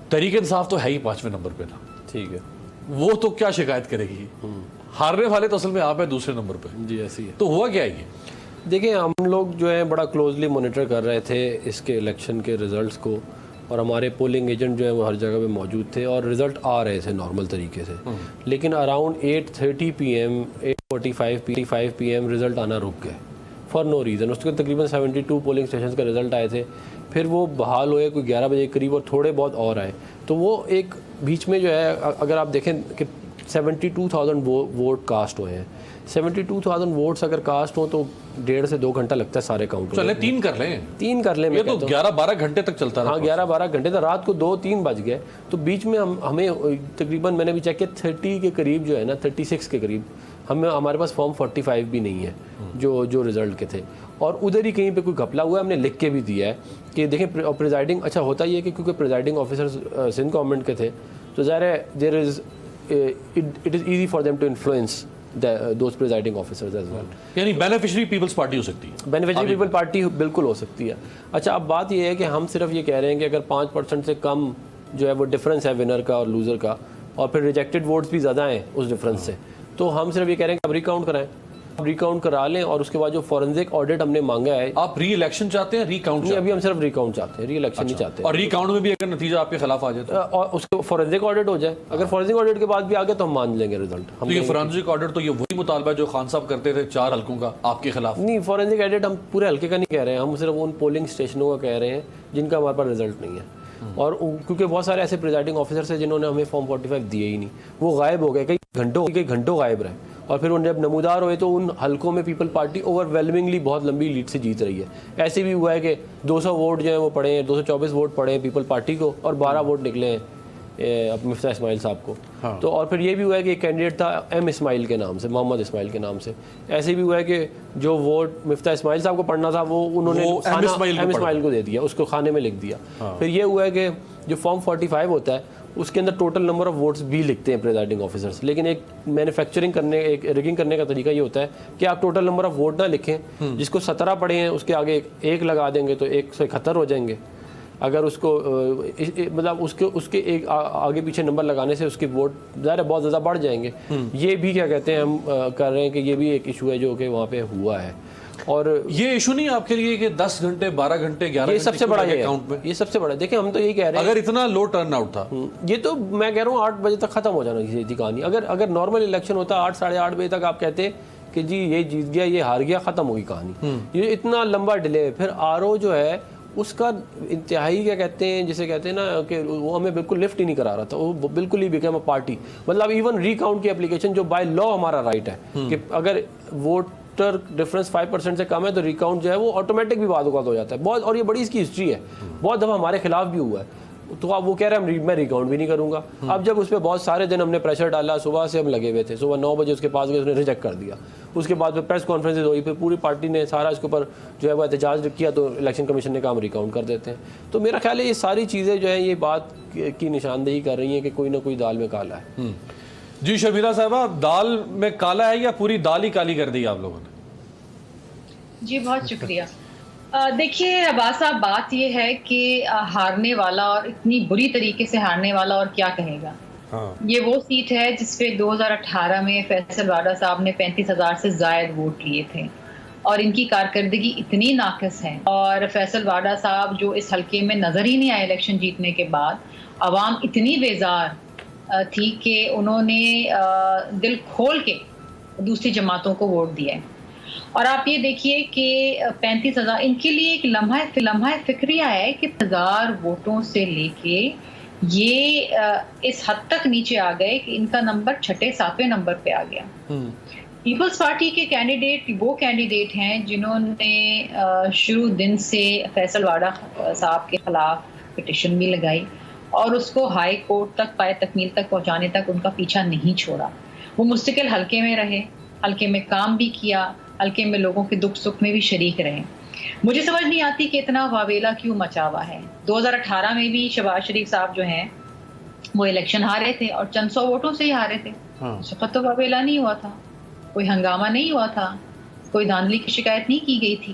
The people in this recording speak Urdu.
تحریک انصاف تو ہے ہی 5ویں نمبر پہ نا, ٹھیک ہے, وہ تو کیا شکایت کرے گی؟ ہارنے والے تو اصل میں آپ ہیں دوسرے نمبر پہ. جی ایسی ہے. تو ہوا کیا ہے یہ؟ دیکھیں ہم لوگ جو ہے بڑا کلوزلی مانیٹر کر رہے تھے اس کے الیکشن کے رزلٹس کو, اور ہمارے پولنگ ایجنٹ جو ہیں وہ ہر جگہ پہ موجود تھے اور رزلٹ آ رہے تھے نارمل طریقے سے. لیکن اراؤنڈ 8:30 PM 8:45 PM رزلٹ آنا رک گئے فار نو ریزن. اس کے تقریباً 72 پولنگ اسٹیشنز کا رزلٹ آئے تھے, پھر وہ بحال ہوئے کوئی 11 بجے کے قریب, اور تھوڑے بہت اور آئے. تو وہ ایک بیچ میں جو ہے اگر آپ دیکھیں کہ 72,000 ووٹ کاسٹ ہوئے ہیں. 72,000 ووٹس اگر کاسٹ ہوں تو 1.5 سے 2 گھنٹہ لگتا ہے سارے کاؤنٹ. چلے 3 کر لیں, 3 کر لیں. یہ تو 11-12 گھنٹے تک چلتا رہا. ہاں 11-12 گھنٹے تک, رات کو 2-3 بج گئے. تو بیچ میں ہمیں تقریباً میں نے بھی چیک کیا 30 کے قریب جو ہے نا, 36 کے قریب ہمارے پاس فارم 45 بھی نہیں ہے جو رزلٹ کے تھے. اور ادھر ہی کہیں پہ کوئی گھپلا ہوا ہے, ہم نے لکھ کے بھی دیا ہے کہ دیکھیں پریزائڈنگ, اچھا ہوتا یہ ہے کہ کیونکہ پریزائڈنگ آفیسرز سندھ گورنمنٹ کے تھے تو ظاہر ہے it is easy for them to influence those presiding officers as well. یعنی بینیفیشری پیپلز پارٹی ہو سکتی ہے, بینیفیشری پیپل پارٹی بالکل ہو سکتی ہے. اچھا اب بات یہ ہے کہ ہم صرف یہ کہہ رہے ہیں کہ اگر 5% سے کم جو ہے وہ ڈفرینس ہے ونر کا اور لوزر کا, اور پھر ریجیکٹڈ ووٹس بھی زیادہ ہیں اس ڈفرینس سے, تو ہم صرف یہ کہہ رہے ہیں کہ اب ریکاؤنٹ کرائیں, ریکاؤنٹ کرا لیں, اور اس کے بعد جو فورنزک آڈٹ ہم نے مانگا ہے. آپ ری الیکشن چاہتے ہیں, ریکاؤنٹ؟ نہیں, ابھی ہم صرف ریکاؤنٹ چاہتے ہیں, ری الیکشن نہیں چاہتے. اور ریکاؤنٹ میں بھی اگر نتیجہ آپ کے خلاف آ جائے تو اور اس کو فورنزک آڈٹ ہو جائے, اگر فورنزک آڈٹ کے بعد بھی آ گیا تو ہم مان لیں گے رزلٹ. تو یہ فورنزک آڈٹ تو یہ وہی مطالبہ جو خان صاحب کرتے تھے 4 حلقوں کا آپ کے خلاف؟ نہیں, فورنزک آڈٹ ہم پورے حلقے کا نہیں کہہ رہے ہیں, ہم صرف ان پولنگ اسٹیشنوں کا کہہ رہے ہیں جن کا ہمارے پاس رزلٹ نہیں ہے. اور کیونکہ بہت سارے ایسے پریزائڈنگ آفیسرس ہیں جنہوں نے ہمیں فارم 45 دیے ہی نہیں, وہ غائب ہو گئے, کئی گھنٹوں غائب رہے. اور پھر ان جب نمودار ہوئے تو ان حلقوں میں پیپل پارٹی اوور ویلمنگلی بہت لمبی لیڈ سے جیت رہی ہے. ایسے بھی ہوا ہے کہ 200 ووٹ جو ہیں وہ پڑے ہیں, 224 ووٹ پڑے ہیں پیپل پارٹی کو, اور 12 ووٹ نکلے ہیں مفتاح اسماعیل صاحب کو. تو اور پھر یہ بھی ہوا ہے کہ ایک کینڈیڈیٹ تھا ایم اسماعیل کے نام سے, محمد اسماعیل کے نام سے. ایسے بھی ہوا ہے کہ جو ووٹ مفتاح اسماعیل صاحب کو پڑھنا تھا وہ انہوں نے ایم اسماعیل کو دے دیا, اس کو کھانے میں لکھ دیا. پھر یہ ہوا ہے کہ جو فارم 45 ہوتا ہے اس کے اندر ٹوٹل نمبر آف ووٹس بھی لکھتے ہیں پریزائڈنگ آفیسرس, لیکن ایک مینوفیکچرنگ کرنے, ایک ریگنگ کرنے کا طریقہ یہ ہوتا ہے کہ آپ ٹوٹل نمبر آف ووٹ نہ لکھیں, جس کو 17 پڑے ہیں اس کے آگے 1 لگا دیں گے تو 171 ہو جائیں گے. اگر اس کو مطلب اس کے ایک آگے پیچھے نمبر لگانے سے اس کے ووٹ ظاہر بہت زیادہ بڑھ جائیں گے. یہ بھی کیا کہتے ہیں ہم کر رہے ہیں کہ یہ بھی ایک ایشو ہے جو کہ وہاں پہ ہوا ہے. اور یہ ایشو نہیں آپ کے لیے کہ 10 گھنٹے 12 گھنٹے 11 گھنٹے, یہ سب سے بڑا ہے, یہ سب سے بڑا. دیکھیں ہم تو یہی کہہ رہے ہیں اگر اتنا لو ٹرن آؤٹ تھا, یہ تو میں کہہ رہا ہوں 8 بجے تک ختم ہو جانا تھی کہانی. اگر نارمل الیکشن ہوتا 8 ساڑھے 8 بجے تک آپ کہتے کہ جی یہ جیت گیا, یہ ہار گیا, ختم ہوگی کہانی. یہ اتنا لمبا ڈیلے, پھر RO جو ہے اس کا انتہائی کیا کہتے ہیں, جسے کہتے ہیں نا کہ وہ ہمیں بالکل لفٹ ہی نہیں کرا رہا تھا, وہ بالکل ہی بیکم اے پارٹی. مطلب ایون ریکاؤنٹ کی اپلیکیشن جو بائی لا ہمارا رائٹ ہے کہ اگر ووٹر ڈفرینس 5% سے کم ہے تو ریکاؤنٹ جو ہے وہ آٹومیٹک بھی بعد اوقات ہو جاتا ہے بہت, اور یہ بڑی اس کی ہسٹری ہے, بہت دفعہ ہمارے خلاف بھی ہوا ہے. تو آپ وہ کہہ رہے ہیں میں ریکاؤنٹ بھی نہیں کروں گا. اب جب اس پہ بہت سارے دن ہم نے پریشر ڈالا, صبح سے ہم لگے ہوئے تھے, صبح 9 بجے اس کے پاس گئے, اس نے ریجیکٹ کر دیا. اس کے بعد پھر پریس کانفرنسز ہوئی, پھر پوری پارٹی نے سارا اس کے اوپر جو ہے وہ احتجاج کیا, تو الیکشن کمیشن نے کہا ہم ریکاؤنٹ کر دیتے ہیں. تو میرا خیال ہے یہ ساری چیزیں جو ہیں یہ بات کی نشاندہی کر رہی ہیں کہ کوئی نہ کوئی دال میں کالا ہے. جی شرمیلا صاحبہ, دال میں کالا ہے یا پوری دال ہی کالی کر دی آپ لوگوں نے؟ جی بہت شکریہ. دیکھیے عباس صاحب, بات یہ ہے کہ ہارنے والا اور اتنی بری طریقے سے ہارنے والا اور کیا کہے گا. یہ وہ سیٹ ہے جس پہ 2018 میں فیصل واڈا صاحب نے 35,000 سے زائد ووٹ لیے تھے, اور ان کی کارکردگی اتنی ناقص ہے, اور فیصل واڈا صاحب جو اس حلقے میں نظر ہی نہیں آئے الیکشن جیتنے کے بعد, عوام اتنی بیزار تھی کہ انہوں نے دل کھول کے دوسری جماعتوں کو ووٹ دیا ہے. اور آپ یہ دیکھیے کہ 35,000 ان کے لیے ایک لمحہ فکریہ ہے کہ 1000 ووٹوں سے لے کے یہ اس حد تک نیچے آ گئے کہ ان کا نمبر 6-7 نمبر پہ آ گیا. پیپلز پارٹی کے کینڈیڈیٹ وہ کینڈیڈیٹ ہیں جنہوں نے شروع دن سے فیصل واڈا صاحب کے خلاف پٹیشن بھی لگائی, اور اس کو ہائی کورٹ تک پائے تکمیل تک پہنچانے تک ان کا پیچھا نہیں چھوڑا. وہ مستقل حلقے میں رہے, حلقے میں کام بھی کیا, حلقے میں لوگوں کے دکھ سکھ میں بھی شریک رہے. مجھے سمجھ نہیں آتی کہ اتنا واویلا کیوں مچا ہوا ہے. 2018 میں بھی شہباز شریف صاحب جو ہیں وہ الیکشن ہارے تھے, اور چند سو ووٹوں سے ہی ہارے تھے. اس وقت تو واویلا نہیں ہوا تھا, کوئی ہنگامہ نہیں ہوا تھا, کوئی دھاندلی کی شکایت نہیں کی گئی تھی.